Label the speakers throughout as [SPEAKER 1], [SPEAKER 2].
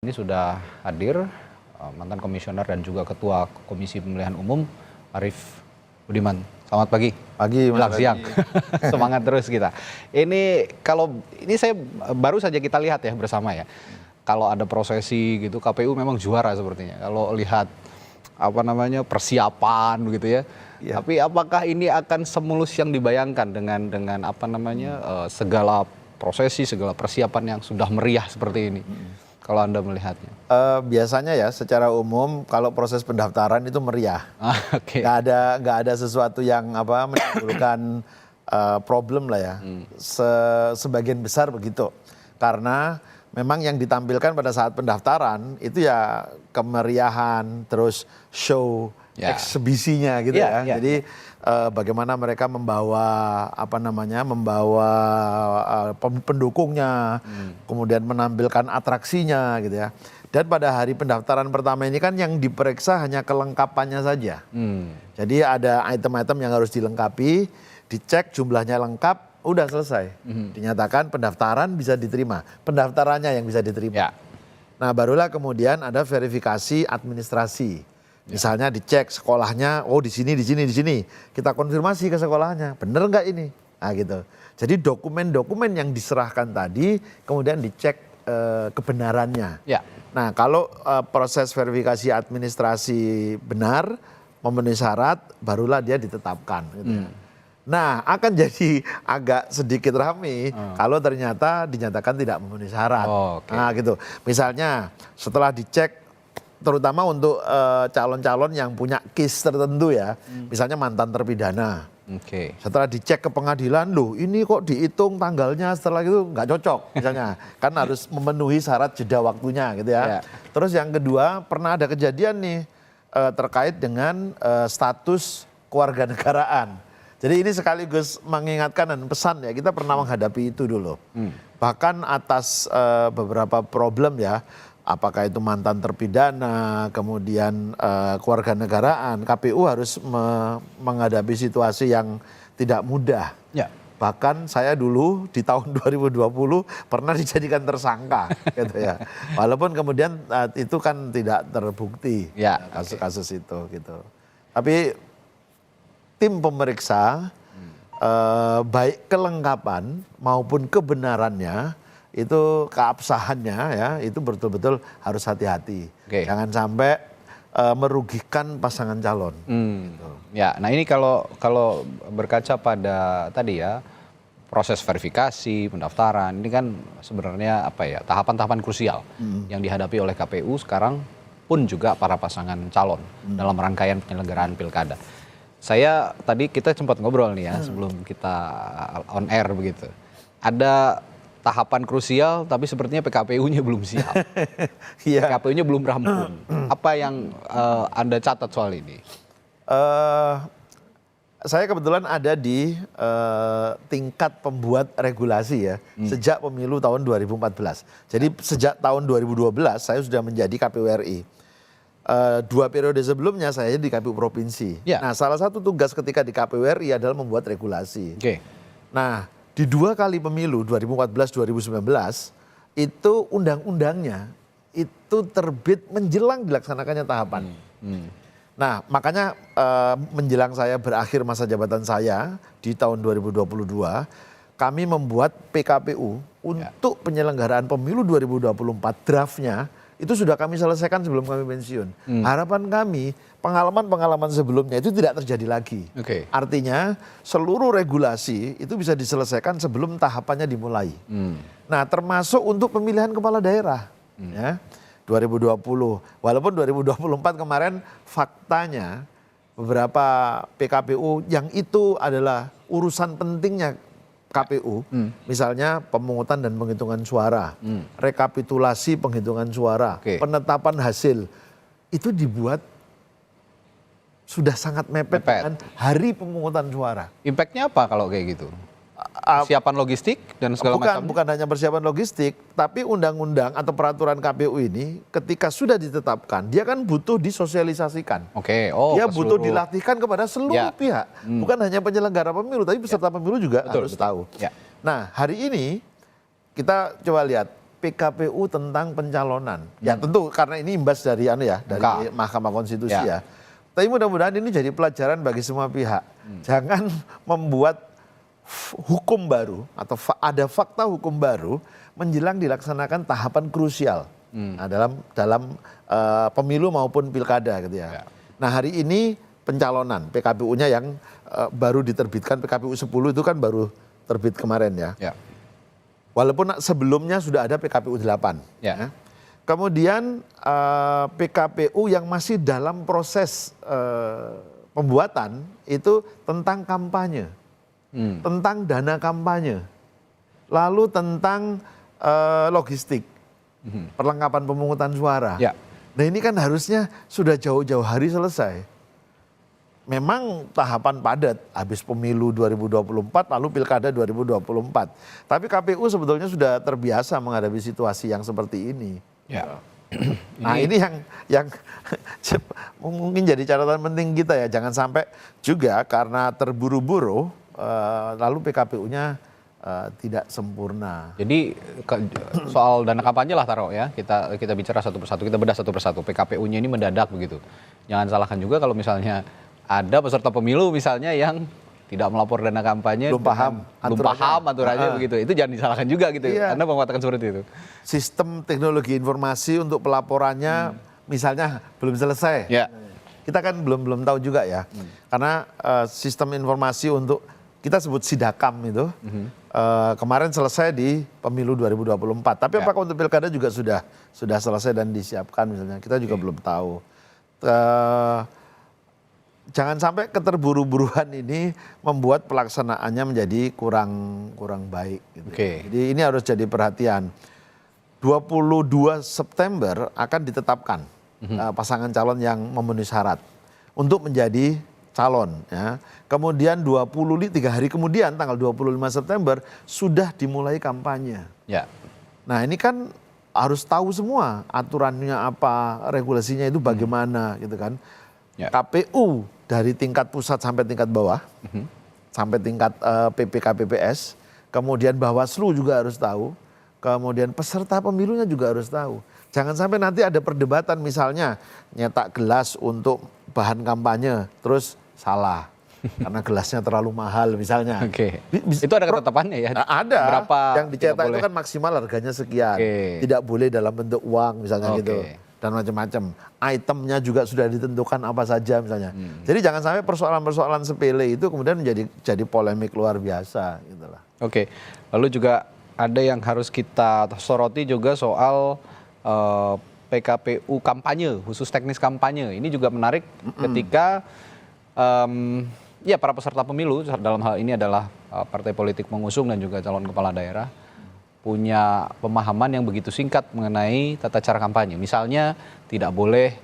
[SPEAKER 1] Ini sudah hadir mantan komisioner dan juga Ketua Komisi Pemilihan Umum Arief Budiman. Selamat pagi.
[SPEAKER 2] Pagi,
[SPEAKER 1] Menjelang siang. Semangat terus kita. Ini saya baru saja kita lihat ya bersama ya. Kalau ada prosesi gitu KPU memang juara sepertinya. Kalau lihat persiapan gitu ya. Ya. Tapi apakah ini akan semulus yang dibayangkan dengan segala prosesi, segala persiapan yang sudah meriah seperti ini? Kalau Anda melihatnya?
[SPEAKER 2] Biasanya ya secara umum kalau proses pendaftaran itu meriah.
[SPEAKER 1] Okay.
[SPEAKER 2] Nggak ada sesuatu yang menimbulkan problem lah ya. Sebagian besar begitu. Karena memang yang ditampilkan pada saat pendaftaran itu ya kemeriahan, terus show, eksebisinya gitu ya. Jadi bagaimana mereka membawa pendukungnya, kemudian menampilkan atraksinya gitu ya. Dan pada hari pendaftaran pertama ini kan yang diperiksa hanya kelengkapannya saja. Jadi ada item-item yang harus dilengkapi, dicek jumlahnya lengkap, udah selesai. Dinyatakan pendaftaran bisa diterima, pendaftarannya yang bisa diterima. Nah barulah kemudian ada verifikasi administrasi. Misalnya dicek sekolahnya, oh di sini. Kita konfirmasi ke sekolahnya, bener nggak ini? Nah gitu. Jadi dokumen-dokumen yang diserahkan tadi kemudian dicek kebenarannya. Nah kalau proses verifikasi administrasi benar, memenuhi syarat, barulah dia ditetapkan. Gitu. Nah akan jadi agak sedikit rame kalau ternyata dinyatakan tidak memenuhi syarat. Nah gitu. Misalnya setelah dicek, terutama untuk calon-calon yang punya case tertentu ya, misalnya mantan terpidana. Setelah dicek ke pengadilan, loh ini kok dihitung tanggalnya setelah itu nggak cocok misalnya, kan harus memenuhi syarat jeda waktunya gitu ya. Terus yang kedua pernah ada kejadian nih terkait dengan status kewarganegaraan. Jadi ini sekaligus mengingatkan dan pesan ya, kita pernah menghadapi itu dulu. Bahkan atas beberapa problem ya, apakah itu mantan terpidana, kemudian kewarganegaraan, KPU harus menghadapi situasi yang tidak mudah. Bahkan saya dulu di tahun 2020 pernah dijadikan tersangka, gitu ya. Walaupun kemudian itu kan tidak terbukti kasus-kasus itu, gitu. Tapi tim pemeriksa baik kelengkapan maupun kebenarannya, itu keabsahannya ya, itu betul-betul harus hati-hati. Jangan sampai merugikan pasangan calon. Gitu.
[SPEAKER 1] Ya, nah ini kalau berkaca pada tadi ya, proses verifikasi, pendaftaran, ini kan sebenarnya tahapan-tahapan krusial yang dihadapi oleh KPU sekarang pun juga para pasangan calon dalam rangkaian penyelenggaraan pilkada. Kita sempat ngobrol nih ya sebelum kita on air begitu. Ada tahapan krusial, tapi sepertinya PKPU-nya belum siap. PKPU-nya belum rampung. Apa yang Anda catat soal ini?
[SPEAKER 2] Saya kebetulan ada di tingkat pembuat regulasi ya, sejak pemilu tahun 2014. Jadi sejak tahun 2012 saya sudah menjadi KPU RI. 2 periode sebelumnya saya di KPU Provinsi. Nah salah satu tugas ketika di KPU RI adalah membuat regulasi. Nah di 2 kali pemilu 2014-2019 itu undang-undangnya itu terbit menjelang dilaksanakannya tahapan. Nah makanya menjelang saya berakhir masa jabatan saya di tahun 2022 kami membuat PKPU untuk penyelenggaraan pemilu 2024 draftnya itu sudah kami selesaikan sebelum kami pensiun. Harapan kami pengalaman-pengalaman sebelumnya itu tidak terjadi lagi. Artinya seluruh regulasi itu bisa diselesaikan sebelum tahapannya dimulai. Nah termasuk untuk pemilihan kepala daerah. Ya, 2020. Walaupun 2024 kemarin faktanya beberapa PKPU yang itu adalah urusan pentingnya KPU, misalnya pemungutan dan penghitungan suara, rekapitulasi penghitungan suara, penetapan hasil, itu dibuat sudah sangat mepet dengan hari pemungutan suara.
[SPEAKER 1] Impact-nya apa kalau kayak gitu? Persiapan logistik dan segala macam?
[SPEAKER 2] Bukan hanya persiapan logistik, tapi undang-undang atau peraturan KPU ini ketika sudah ditetapkan, dia kan butuh disosialisasikan. Dia butuh dilatihkan kepada seluruh pihak. Bukan hanya penyelenggara pemilu, tapi peserta pemilu juga harus tahu. Nah hari ini kita coba lihat, PKPU tentang pencalonan. Ya tentu karena ini imbas dari dari Mahkamah Konstitusi ya. Tapi mudah-mudahan ini jadi pelajaran bagi semua pihak. Jangan membuat hukum baru atau ada fakta hukum baru menjelang dilaksanakan tahapan krusial dalam pemilu maupun pilkada gitu ya. Nah hari ini pencalonan PKPU-nya yang baru diterbitkan, PKPU 10 itu kan baru terbit kemarin ya. Walaupun sebelumnya sudah ada PKPU 8. Ya. Kemudian PKPU yang masih dalam proses pembuatan itu tentang kampanye, tentang dana kampanye, lalu tentang logistik, perlengkapan pemungutan suara. Nah ini kan harusnya sudah jauh-jauh hari selesai. Memang tahapan padat, habis pemilu 2024 lalu pilkada 2024. Tapi KPU sebetulnya sudah terbiasa menghadapi situasi yang seperti ini. Nah ini yang mungkin jadi catatan penting kita ya. Jangan sampai juga karena terburu-buru lalu PKPU-nya tidak sempurna.
[SPEAKER 1] Jadi soal dana kampanye lah taruh ya. Kita bicara satu persatu, kita bedah satu persatu. PKPU-nya ini mendadak begitu. Jangan salahkan juga kalau misalnya ada peserta pemilu misalnya yang tidak melapor dana kampanye, belum paham aturannya begitu. Itu jangan disalahkan juga gitu. Anda mengatakan seperti itu.
[SPEAKER 2] Sistem teknologi informasi untuk pelaporannya misalnya belum selesai. Kita kan belum tahu juga ya. Karena sistem informasi untuk kita sebut Sidakam itu kemarin selesai di pemilu 2024. Tapi apakah untuk pilkada juga sudah selesai dan disiapkan misalnya? Kita juga belum tahu. Jangan sampai keterburu-buruan ini membuat pelaksanaannya menjadi kurang baik. Gitu. Jadi ini harus jadi perhatian. 22 September akan ditetapkan pasangan calon yang memenuhi syarat untuk menjadi calon. Ya. Kemudian 3 hari kemudian tanggal 25 September sudah dimulai kampanye. Nah ini kan harus tahu semua aturannya apa, regulasinya itu bagaimana gitu kan. KPU dari tingkat pusat sampai tingkat bawah, sampai tingkat PPK-PPS, kemudian Bawaslu juga harus tahu, kemudian peserta pemilunya juga harus tahu. Jangan sampai nanti ada perdebatan misalnya nyetak gelas untuk bahan kampanye, terus salah. Karena gelasnya terlalu mahal misalnya.
[SPEAKER 1] Itu ada ketetapannya ya?
[SPEAKER 2] Ada. Berapa yang dicetak itu kan maksimal harganya sekian. Tidak boleh dalam bentuk uang misalnya gitu. Dan macam-macam. Itemnya juga sudah ditentukan apa saja misalnya. Jadi jangan sampai persoalan-persoalan sepele itu kemudian jadi polemik luar biasa gitulah.
[SPEAKER 1] Lalu juga ada yang harus kita soroti juga soal PKPU kampanye, khusus teknis kampanye. Ini juga menarik ketika para peserta pemilu dalam hal ini adalah partai politik mengusung dan juga calon kepala daerah punya pemahaman yang begitu singkat mengenai tata cara kampanye. Misalnya tidak boleh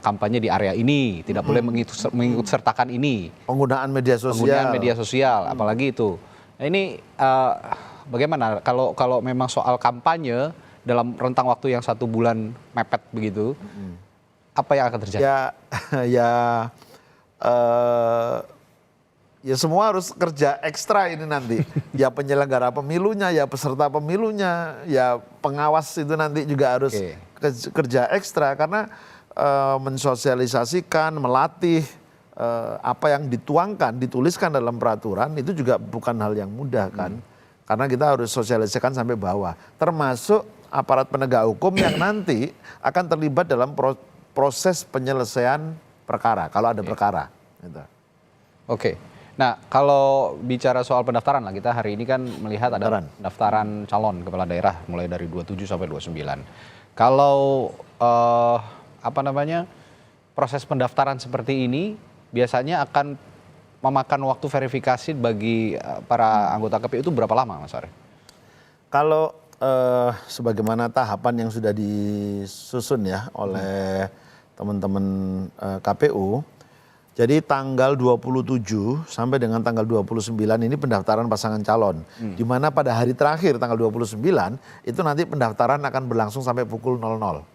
[SPEAKER 1] kampanye di area ini, tidak boleh mengikut sertakan ini.
[SPEAKER 2] Penggunaan media sosial.
[SPEAKER 1] Apalagi itu. Nah, ini bagaimana kalau memang soal kampanye dalam rentang waktu yang 1 bulan mepet begitu, apa yang akan terjadi?
[SPEAKER 2] Ya semua harus kerja ekstra ini nanti. Ya penyelenggara pemilunya, ya peserta pemilunya, ya pengawas itu nanti juga harus kerja ekstra. Karena mensosialisasikan, melatih apa yang dituliskan dalam peraturan itu juga bukan hal yang mudah kan. Karena kita harus sosialisasikan sampai bawah. Termasuk aparat penegak hukum yang nanti akan terlibat dalam proses penyelesaian perkara, kalau ada perkara. Gitu.
[SPEAKER 1] Nah, kalau bicara soal pendaftaran lah, kita hari ini kan melihat ada pendaftaran calon kepala daerah mulai dari 27 sampai 29. Kalau proses pendaftaran seperti ini biasanya akan memakan waktu verifikasi bagi para anggota KPU itu berapa lama, Mas Arief?
[SPEAKER 2] Kalau sebagaimana tahapan yang sudah disusun ya oleh teman-teman KPU, jadi tanggal 27 sampai dengan tanggal 29 ini pendaftaran pasangan calon. Di mana pada hari terakhir tanggal 29 itu nanti pendaftaran akan berlangsung sampai pukul 00.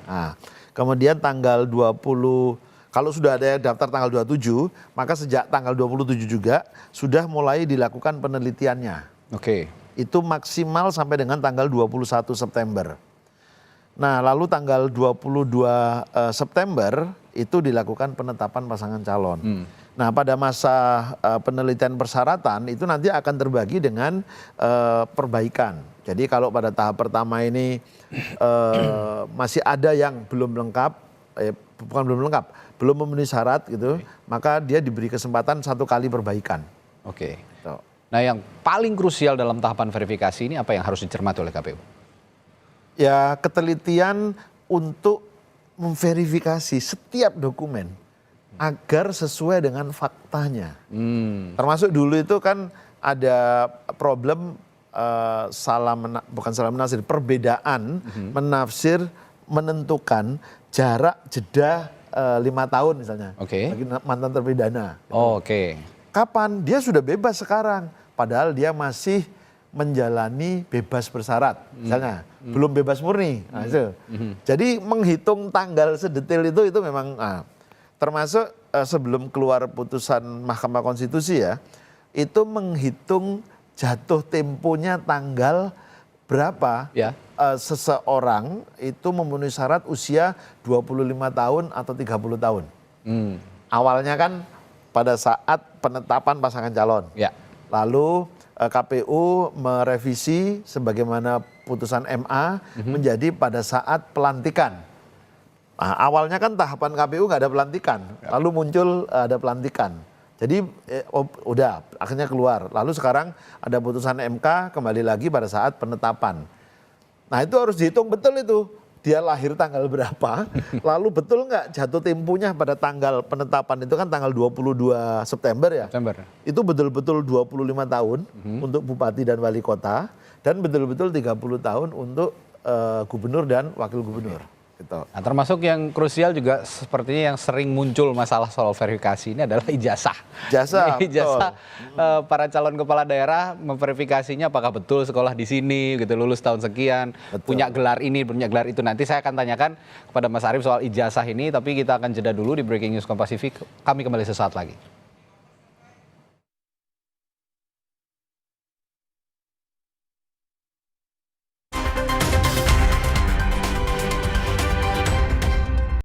[SPEAKER 2] Nah, kemudian tanggal 20, kalau sudah ada yang daftar tanggal 27, maka sejak tanggal 27 juga sudah mulai dilakukan penelitiannya. itu maksimal sampai dengan tanggal 21 September. Nah, lalu tanggal 22 September itu dilakukan penetapan pasangan calon. Nah, pada masa penelitian persyaratan itu nanti akan terbagi dengan perbaikan. Jadi kalau pada tahap pertama ini masih ada yang belum lengkap, bukan belum lengkap, belum memenuhi syarat gitu, maka dia diberi kesempatan 1 kali perbaikan.
[SPEAKER 1] Oke.
[SPEAKER 2] Gitu.
[SPEAKER 1] Nah, yang paling krusial dalam tahapan verifikasi ini apa yang harus dicermati oleh KPU?
[SPEAKER 2] Ya, ketelitian untuk memverifikasi setiap dokumen agar sesuai dengan faktanya. Termasuk dulu itu kan ada problem bukan salah menafsir, perbedaan menafsir menentukan jarak jeda 5 tahun misalnya bagi mantan terpidana.
[SPEAKER 1] Oke.
[SPEAKER 2] Kapan? Dia sudah bebas sekarang, padahal dia masih menjalani bebas bersyarat, misalnya belum bebas murni. Nah, itu. Jadi menghitung tanggal sedetail itu memang termasuk sebelum keluar putusan Mahkamah Konstitusi ya, itu menghitung jatuh temponya tanggal berapa seseorang itu memenuhi syarat usia 25 tahun atau 30 tahun. Awalnya kan pada saat penetapan pasangan calon. Lalu KPU merevisi sebagaimana putusan MA menjadi pada saat pelantikan. Nah, awalnya kan tahapan KPU nggak ada pelantikan, lalu muncul ada pelantikan. Jadi udah akhirnya keluar. Lalu sekarang ada putusan MK kembali lagi pada saat penetapan. Nah itu harus dihitung betul itu. Dia lahir tanggal berapa, lalu betul nggak jatuh temponya pada tanggal penetapan itu kan tanggal 22 September ya. Itu betul-betul 25 tahun untuk bupati dan wali kota dan betul-betul 30 tahun untuk gubernur dan wakil gubernur. Gitu.
[SPEAKER 1] Nah, termasuk yang krusial juga sepertinya yang sering muncul masalah soal verifikasi ini adalah ijazah. Ijazah para calon kepala daerah memverifikasinya apakah betul sekolah di sini, gitu lulus tahun sekian, punya gelar ini, punya gelar itu. Nanti saya akan tanyakan kepada Mas Arief soal ijazah ini, tapi kita akan jeda dulu di Breaking News Kompas TV. Kami kembali sesaat lagi.